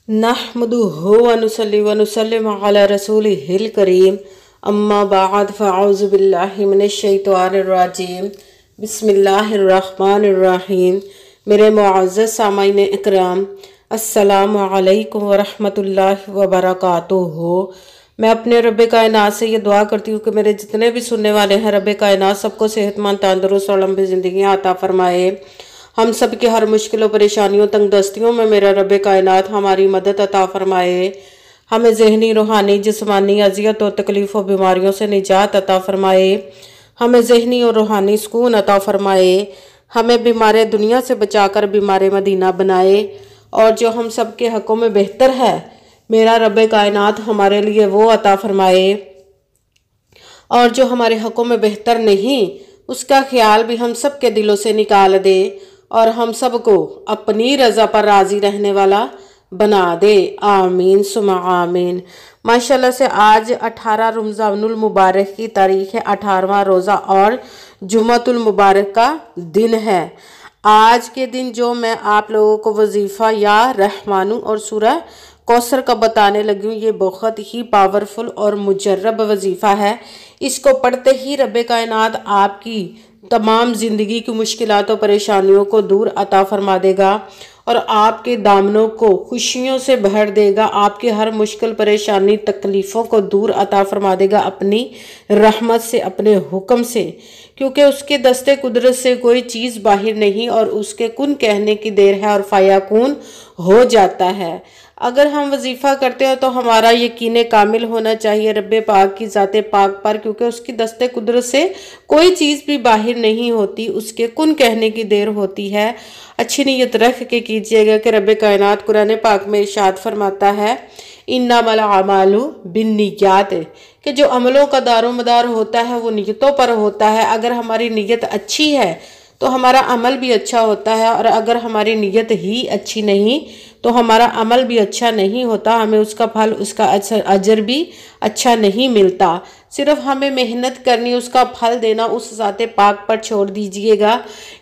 नहमदुहु व नुसल्ली व नुसल्लिम अला रसूलिहिल करीम अम्मा बाद फ़अऊज़ु बिल्लाहि मिनश शैतानिर रजीम बिस्मिल्लाहिर रहमानिर रहीम। मेरे मुअज़्ज़ज़ सामाईन इकराम, अस्सलामु अलैकुम व रहमतुल्लाहि व बरकातुहू। मैं अपने रब्बे कायनात से ये दुआ करती हूँ कि मेरे जितने भी सुनने वाले हैं, रब्बे कायनात सबको सेहतमंद, तंदुरुस्त और लंबी ज़िंदगी अता फरमाए। हम सब की हर मुश्किलों, परेशानियों, तंगदस्तियों में मेरा रब्बे कायनात हमारी मदद अता फरमाए। हमें ज़हनी, रूहानी, जिस्मानी अज़ियत और तकलीफ़ और बीमारियों से निजात अता फरमाए। हमें ज़हनी और रूहानी सुकून अता फरमाए। हमें बीमार दुनिया से बचाकर बीमार मदीना बनाए। और जो हम सब के हक़ों में बेहतर है, मेरा रब्बे कायनात हमारे लिए वो अता फरमाए। और जो हमारे हक़ों में बेहतर नहीं, उसका ख्याल भी हम सब के दिलों से निकाल दे और हम सबको अपनी रज़ा पर राज़ी रहने वाला बना दे। आमीन सुमा आमीन। माशाल्लाह से आज 18 रमज़ानुल मुबारक की तारीख है, 18वां रोज़ा और जुम्मतुल मुबारक का दिन है। आज के दिन जो मैं आप लोगों को वजीफ़ा या रहमानू और सूरह कौसर का बताने लगी हूँ, ये बहुत ही पावरफुल और मुजर्रब वजीफ़ा है। इसको पढ़ते ही रब्बे कायनात आपकी तमाम ज़िंदगी की मुश्किलात और परेशानियों को दूर अता फरमा देगा और आपके दामनों को खुशियों से भर देगा। आपकी हर मुश्किल, परेशानी, तकलीफ़ों को दूर अता फरमा देगा अपनी रहमत से, अपने हुक्म से, क्योंकि उसके दस्ते कुदरत से कोई चीज़ बाहर नहीं और उसके कुन कहने की देर है और फ़याकून हो जाता है। अगर हम वजीफ़ा करते हैं तो हमारा यकीन कामिल होना चाहिए रब्बे पाक की ज़ाते पाक पर, क्योंकि उसकी दस्ते कुदरत से कोई चीज़ भी बाहर नहीं होती, उसके कुन कहने की देर होती है। अच्छी नीयत रख के कीजिएगा कि रब्बे कायनात कुरान पाक में इरशाद फरमाता है, इन्नमल अमालु बिन्नियात, कि जो अमलों का दारोमदार होता है वो नीयतों पर होता है। अगर हमारी नीयत अच्छी है तो हमारा अमल भी अच्छा होता है, और अगर हमारी नीयत ही अच्छी नहीं तो हमारा अमल भी अच्छा नहीं होता, हमें उसका फल, उसका अजर भी अच्छा नहीं मिलता। सिर्फ हमें मेहनत करनी, उसका फल देना उस ज़ाते पाक पर छोड़ दीजिएगा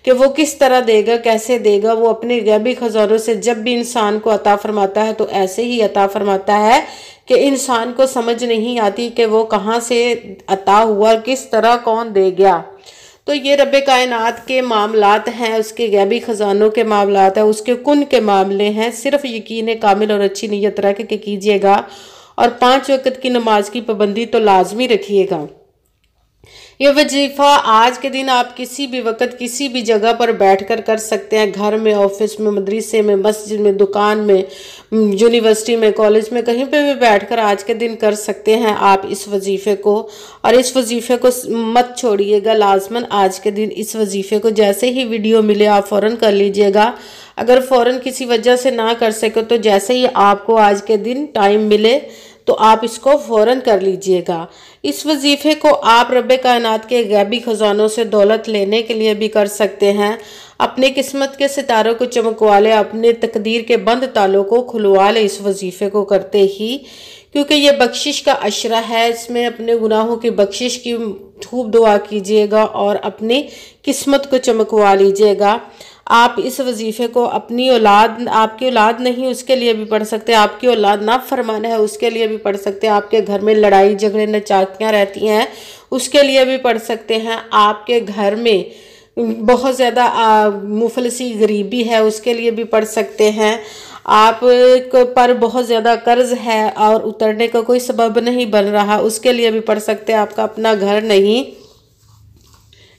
कि वो किस तरह देगा, कैसे देगा। वो अपने गैबी खजानों से जब भी इंसान को अता फरमाता है तो ऐसे ही अता फरमाता है कि इंसान को समझ नहीं आती कि वो कहाँ से अता हुआ, किस तरह कौन दे गया। तो ये रब्बे कायनात के मामलात हैं, उसके गैबी ख़जानों के मामलात हैं, उसके कुन के मामले हैं। सिर्फ यकीन कामिल और अच्छी नीयत रख के कीजिएगा और 5 वक्त की नमाज की पाबंदी तो लाजमी रखिएगा। ये वजीफ़ा आज के दिन आप किसी भी वक्त, किसी भी जगह पर बैठकर कर सकते हैं। घर में, ऑफिस में, मदरसे में, मस्जिद में, दुकान में, यूनिवर्सिटी में, कॉलेज में, कहीं पे भी बैठकर आज के दिन कर सकते हैं आप इस वजीफ़े को। और इस वजीफ़े को मत छोड़िएगा, लाजमन आज के दिन इस वजीफ़े को जैसे ही वीडियो मिले आप फ़ौरन कर लीजिएगा। अगर फ़ौरन किसी वजह से ना कर सके तो जैसे ही आपको आज के दिन टाइम मिले तो आप इसको फ़ौरन कर लीजिएगा। इस वजीफ़े को आप रब्बे कायनात के गैबी ख़जानों से दौलत लेने के लिए भी कर सकते हैं। अपने किस्मत के सितारों को चमकवा ले, अपने तकदीर के बंद तालों को खुलवा ले इस वजीफ़े को करते ही, क्योंकि ये बख्शिश का अशरा है। इसमें अपने गुनाहों की बख्शिश की खूब दुआ कीजिएगा और अपनी किस्मत को चमकवा लीजिएगा। आप इस वजीफ़े को अपनी औलाद, आपकी औलाद नहीं उसके लिए भी पढ़ सकते हैं, आपकी औलाद ना फरमान है उसके लिए भी पढ़ सकते हैं, आपके घर में लड़ाई झगड़े नचाकियाँ रहती हैं उसके लिए भी पढ़ सकते हैं, आपके घर में बहुत ज़्यादा मुफलसी गरीबी है उसके लिए भी पढ़ सकते हैं, आप पर बहुत ज़्यादा कर्ज है और उतरने का कोई सबब नहीं बन रहा उसके लिए भी पढ़ सकते हैं, आपका अपना घर नहीं,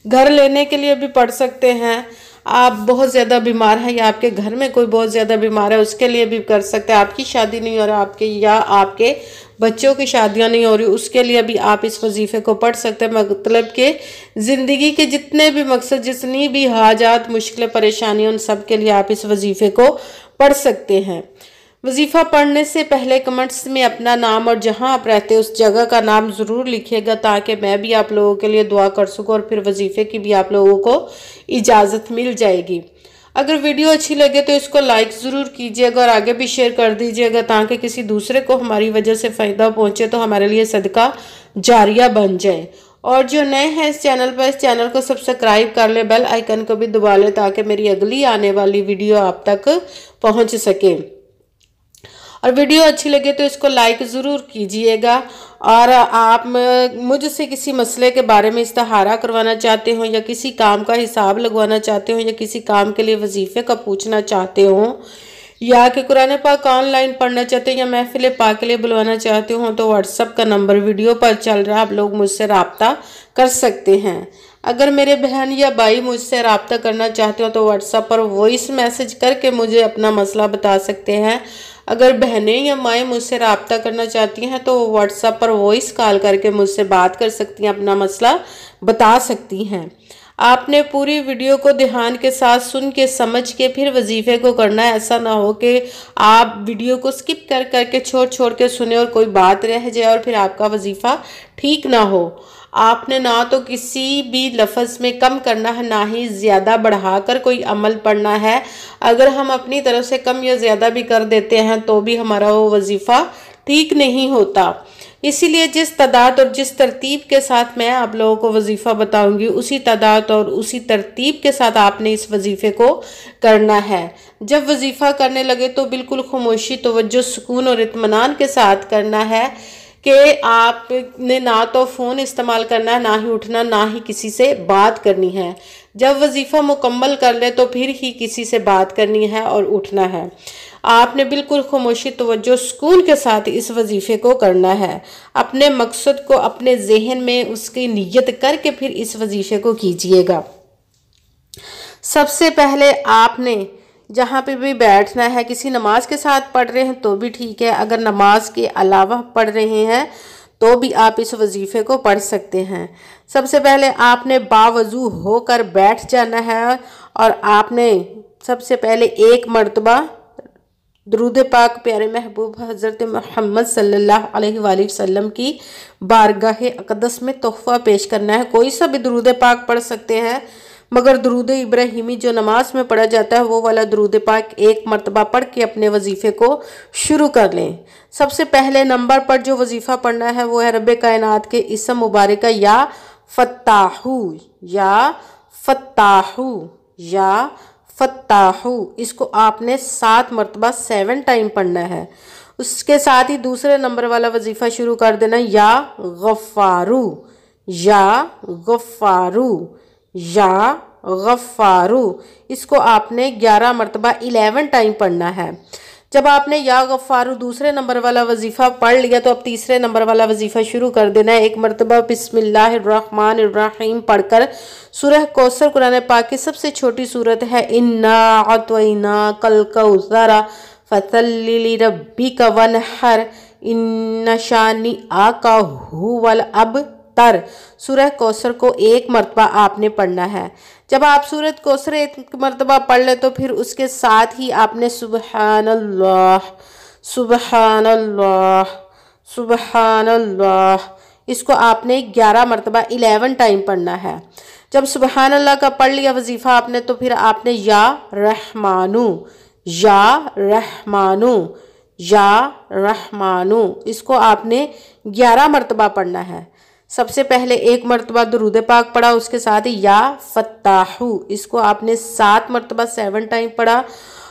घर लेने के लिए भी पढ़ सकते हैं, आप बहुत ज़्यादा बीमार हैं या आपके घर में कोई बहुत ज़्यादा बीमार है उसके लिए भी कर सकते हैं, आपकी शादी नहीं हो रही आपके बच्चों की शादियां नहीं हो रही उसके लिए भी आप इस वजीफ़े को पढ़ सकते हैं। मतलब कि ज़िंदगी के जितने भी मकसद, जितनी भी हाजात, मुश्किलें, परेशानियां, उन सब के लिए आप इस वजीफ़े को पढ़ सकते हैं। वजीफ़ा पढ़ने से पहले कमेंट्स में अपना नाम और जहां आप रहते हैं उस जगह का नाम ज़रूर लिखिएगा, ताकि मैं भी आप लोगों के लिए दुआ कर सकूं और फिर वजीफ़े की भी आप लोगों को इजाज़त मिल जाएगी। अगर वीडियो अच्छी लगे तो इसको लाइक ज़रूर कीजिएगा और आगे भी शेयर कर दीजिएगा, ताकि किसी दूसरे को हमारी वजह से फ़ायदा पहुँचे तो हमारे लिए सदका जारिया बन जाए। और जो नए हैं इस चैनल पर, इस चैनल को सब्सक्राइब कर ले, बेल आइकन को भी दबा ले, ताकि मेरी अगली आने वाली वीडियो आप तक पहुँच सके। اور ویڈیو اچھی لگے تو اس کو لائک ضرور کیجئے گا، اور آپ مجھ سے کسی مسئلے کے بارے میں استخارہ کروانا چاہتے ہوں یا کسی کام کا حساب لگوانا چاہتے ہوں یا کسی کام کے لیے وظیفے کا پوچھنا چاہتے ہوں یا کہ قرآن پاک آن لائن پڑھنا چاہتے ہیں یا محفل پاک کے لیے بلوانا چاہتے ہوں تو واٹس ایپ کا نمبر ویڈیو پر چل رہا ہے، آپ لوگ مجھ سے رابطہ کر سکتے ہیں۔ اگر میرے بہن یا بھائی مجھ سے رابطہ کرنا چاہتے ہوں تو واٹس ایپ پر وائس میسج کر کے مجھے اپنا مسئلہ بتا سکتے ہیں۔ اگر بہنیں یا مائیں مجھ سے رابطہ کرنا چاہتی ہیں تو واٹس ایپ پر وائس کال کر کے مجھ سے بات کر سکتی ہیں، اپنا مسئلہ بتا سکتی ہیں۔ آپ نے پوری ویڈیو کو دھیان کے ساتھ سن کے سمجھ کے پھر وظیفے کو کرنا ہے۔ ایسا نہ ہو کہ آپ ویڈیو کو سکپ کر کر کے چھوڑ کے سنیں اور کوئی بات رہ جائے اور پھر آپ کا وظیفہ ٹھیک نہ ہو۔ آپ نے نہ تو کسی بھی لفظ میں کم کرنا ہے، نہ ہی زیادہ بڑھا کر کوئی عمل پڑھنا ہے۔ اگر ہم اپنی طرف سے کم یا زیادہ بھی کر دیتے ہیں تو بھی ہمارا وہ وظیفہ ٹھیک نہیں ہوتا۔ اسی لیے جس تعداد اور جس ترتیب کے ساتھ میں آپ لوگوں کو وظیفہ بتاؤں گی اسی تعداد اور اسی ترتیب کے ساتھ آپ نے اس وظیفے کو کرنا ہے۔ جب وظیفہ کرنے لگے تو بالکل خاموشی، توجہ، سکون اور اطمینان کے ساتھ کرنا ہے کہ آپ نے نہ تو فون استعمال کرنا ہے، نہ ہی اٹھنا، نہ ہی کسی سے بات کرنی ہے۔ جب وظیفہ مکمل کر لے تو پھر ہی کسی سے بات کرنی ہے اور اٹھنا ہے۔ آپ نے بالکل خاموشی، توجہ، سکون کے ساتھ اس وظیفے کو کرنا ہے۔ اپنے مقصد کو اپنے ذہن میں اس کی نیت کر کے پھر اس وظیفے کو کیجئے گا۔ سب سے پہلے آپ نے جہاں پہ بھی بیٹھنا ہے، کسی نماز کے ساتھ پڑھ رہے ہیں تو بھی ٹھیک ہے، اگر نماز کے علاوہ پڑھ رہے ہیں تو بھی آپ اس وظیفے کو پڑھ سکتے ہیں۔ سب سے پہلے آپ نے باوضو ہو کر بیٹھ جانا ہے اور آپ نے سب سے پہلے ایک مرتبہ درود پاک پیارے محبوب حضرت محمد صلی اللہ علیہ وآلہ وسلم کی بارگاہ اقدس میں تحفہ پیش کرنا ہے۔ کوئی سا بھی درود پاک پڑھ سکتے ہیں، مگر درود ابراہیمی جو نماز میں پڑھا جاتا ہے وہ والا درود پاک ایک مرتبہ پڑھ کے اپنے وظیفے کو شروع کر لیں۔ سب سے پہلے نمبر پر جو وظیفہ پڑھنا ہے وہ ہے رب کائنات کے اسم مبارکہ یا فتاحو، یا فتاحو، یا فتاحو، اس کو آپ نے 7 مرتبہ 7 ٹائم پڑھنا ہے۔ اس کے ساتھ ہی دوسرے نمبر والا وظیفہ شروع کر دینا، یا غفارو، یا غفارو، یا غفارو، اس کو آپ نے 11 مرتبہ 11 ٹائم پڑھنا ہے۔ جب آپ نے یا غفارو دوسرے نمبر والا وظیفہ پڑھ لیا تو اب تیسرے نمبر والا وظیفہ شروع کر دینا ہے۔ ایک مرتبہ بسم اللہ الرحمن الرحیم پڑھ کر سورہ کوثر قرآن پاک کی سب سے چھوٹی سورت ہے، اِنَّا أَعْطَيْنَاكَ الْكَوْثَرَ فَصَلِّ لِرَبِّكَ وَانْحَرْ إِنَّ شَانِئَكَ هُوَ الْأَبْتَرُ، سورہ کوثر کو ایک مرتبہ آپ نے پڑھنا ہے۔ جب آپ سورۃ کوثر ایک مرتبہ پڑھ لیں تو پھر اس کے ساتھ ہی آپ نے سبحان اللہ، سبحان اللہ، سبحان اللہ، اس کو آپ نے 11 مرتبہ 11 ٹائم پڑھنا ہے۔ جب سبحان اللہ کا پڑھ لیا وظیفہ آپ نے تو پھر آپ نے یا رحمانو، یا رحمانو، یا رحمانو، اس کو آپ نے 11 مرتبہ پڑھنا ہے۔ سب سے پہلے ایک مرتبہ درود پاک پڑھا، اس کے ساتھ ہی یا فتاحو، اس کو آپ نے 7 مرتبہ 7 ٹائم پڑھا،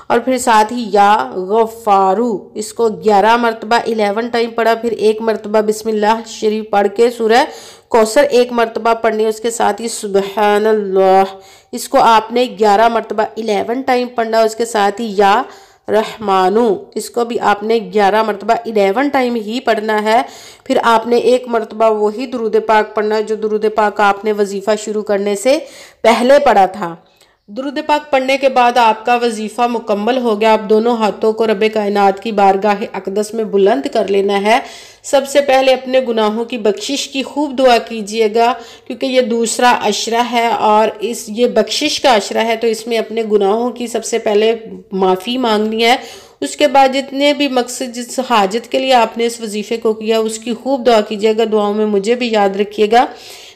اور پھر ساتھ ہی یا غفارو، اس کو 11 مرتبہ 11 ٹائم پڑھا، پھر ایک مرتبہ بسم اللہ شریف پڑھ کے سورہ کوثر ایک مرتبہ پڑھنی ہے، اس کے ساتھ ہی سبحان اللہ، اس کو آپ نے 11 مرتبہ 11 ٹائم پڑھنا، اس کے ساتھ ہی یا رحمانو، اس کو بھی آپ نے 11 مرتبہ 11 ٹائم ہی پڑھنا ہے۔ پھر آپ نے ایک مرتبہ وہی درود پاک پڑھنا ہے جو درود پاک آپ نے وظیفہ شروع کرنے سے پہلے پڑھا تھا۔ درود پاک پڑھنے کے بعد آپ کا وظیفہ مکمل ہو گیا۔ آپ دونوں ہاتھوں کو رب کائنات کی بارگاہ اقدس میں بلند کر لینا ہے۔ سب سے پہلے اپنے گناہوں کی بخشش کی خوب دعا کیجئے گا، کیونکہ یہ دوسرا عشرہ ہے اور یہ بخشش کا عشرہ ہے، تو اس میں اپنے گناہوں کی سب سے پہلے معافی مانگنی ہے۔ اس کے بعد جتنے بھی مقصد جس حاجت کے لیے آپ نے اس وظیفے کو کیا اس کی خوب دعا کیجئے گا۔ دعاؤں میں مجھے بھی یاد رکھیے گا۔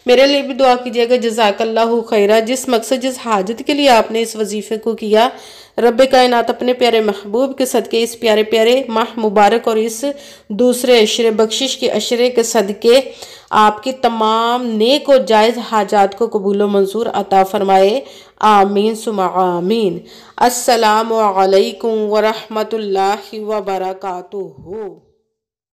میرے لیے بھی دعا کیجیے گا۔ جزاک اللہ خیرہ۔ جس مقصد جس حاجت کے لیے آپ نے اس وظیفے کو کیا، رب کائنات اپنے پیارے محبوب کے صدقے، اس پیارے پیارے ماہ مبارک اور اس دوسرے عشرے بخشش کے عشرے کے صدقے آپ کی تمام نیک و جائز حاجات کو قبول و منظور عطا فرمائے۔ آمین ثم آمین۔ السلام علیکم ورحمۃ اللہ وبرکاتہ۔